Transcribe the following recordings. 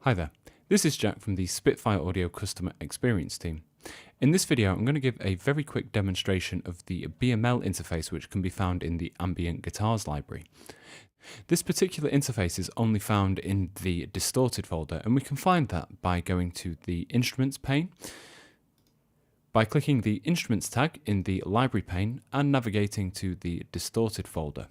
Hi there, this is Jack from the Spitfire Audio Customer Experience team. In this video I'm going to give a very quick demonstration of the BML interface which can be found in the Ambient Guitars library. This particular interface is only found in the distorted folder, and we can find that by going to the Instruments pane, by clicking the Instruments tag in the Library pane and navigating to the distorted folder.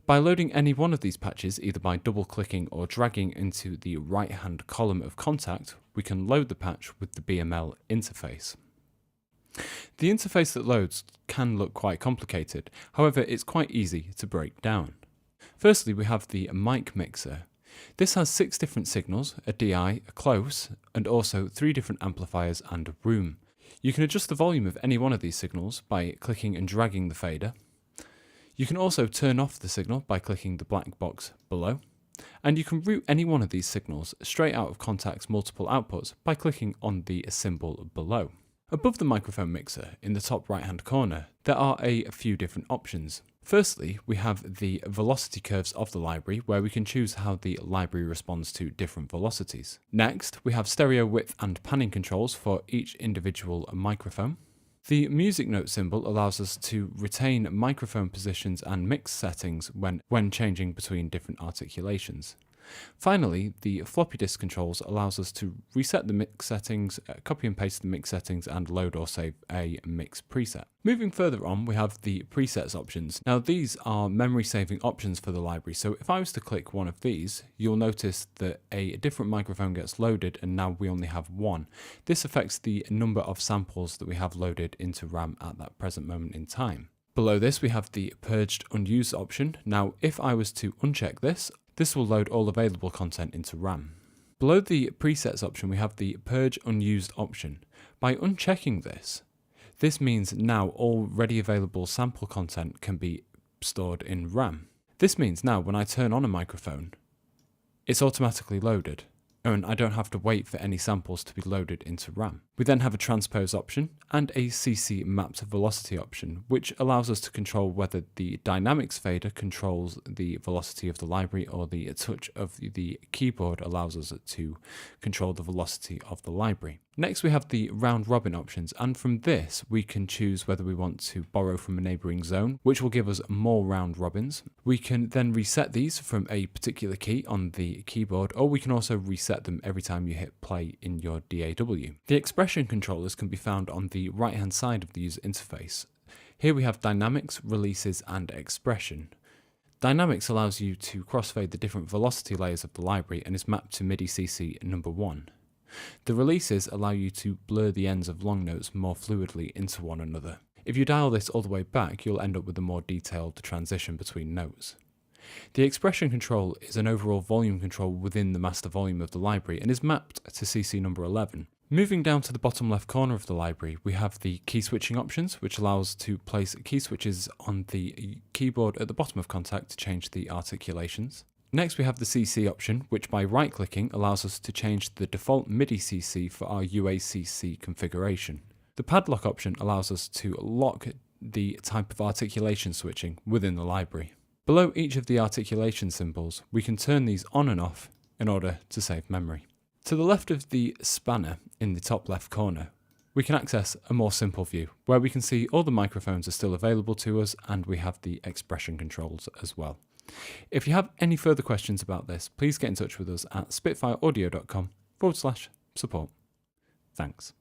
By loading any one of these patches, either by double-clicking or dragging into the right-hand column of Kontakt, we can load the patch with the BML interface. The interface that loads can look quite complicated, however it's quite easy to break down. Firstly, we have the mic mixer. This has 6 different signals, a DI, a close, and also 3 different amplifiers and a room. You can adjust the volume of any one of these signals by clicking and dragging the fader. You can also turn off the signal by clicking the black box below, and you can route any one of these signals straight out of Kontakt's multiple outputs by clicking on the symbol below. Above the microphone mixer, in the top right hand corner, there are a few different options. Firstly, we have the velocity curves of the library, where we can choose how the library responds to different velocities. Next, we have stereo width and panning controls for each individual microphone. The music note symbol allows us to retain microphone positions and mix settings when changing between different articulations. Finally, the floppy disk controls allows us to reset the mix settings, copy and paste the mix settings, and load or save a mix preset. Moving further on, we have the presets options. Now these are memory saving options for the library, so if I was to click one of these, you'll notice that a different microphone gets loaded and now we only have one. This affects the number of samples that we have loaded into RAM at that present moment in time. Below this we have the purged unused option. Now if I was to uncheck this will load all available content into RAM. Below the presets option we have the purge unused option. By unchecking this means now all ready available sample content can be stored in RAM. This means now when I turn on a microphone, it's automatically loaded, and I don't have to wait for any samples to be loaded into RAM. We then have a transpose option and a CC mapped velocity option, which allows us to control whether the dynamics fader controls the velocity of the library or the touch of the keyboard allows us to control the velocity of the library. Next we have the round robin options, and from this we can choose whether we want to borrow from a neighbouring zone, which will give us more round robins. We can then reset these from a particular key on the keyboard, or we can also reset them every time you hit play in your DAW. The expression controllers can be found on the right hand side of the user interface. Here we have dynamics, releases, and expression. Dynamics allows you to crossfade the different velocity layers of the library and is mapped to MIDI CC number 1. The releases allow you to blur the ends of long notes more fluidly into one another. If you dial this all the way back, you'll end up with a more detailed transition between notes. The expression control is an overall volume control within the master volume of the library and is mapped to CC number 11. Moving down to the bottom left corner of the library, we have the key switching options, which allows to place key switches on the keyboard at the bottom of Kontakt to change the articulations. Next we have the CC option, which by right-clicking allows us to change the default MIDI CC for our UACC configuration. The padlock option allows us to lock the type of articulation switching within the library. Below each of the articulation symbols, we can turn these on and off in order to save memory. To the left of the spanner in the top left corner, we can access a more simple view, where we can see all the microphones are still available to us and we have the expression controls as well. If you have any further questions about this, please get in touch with us at spitfireaudio.com/support. Thanks.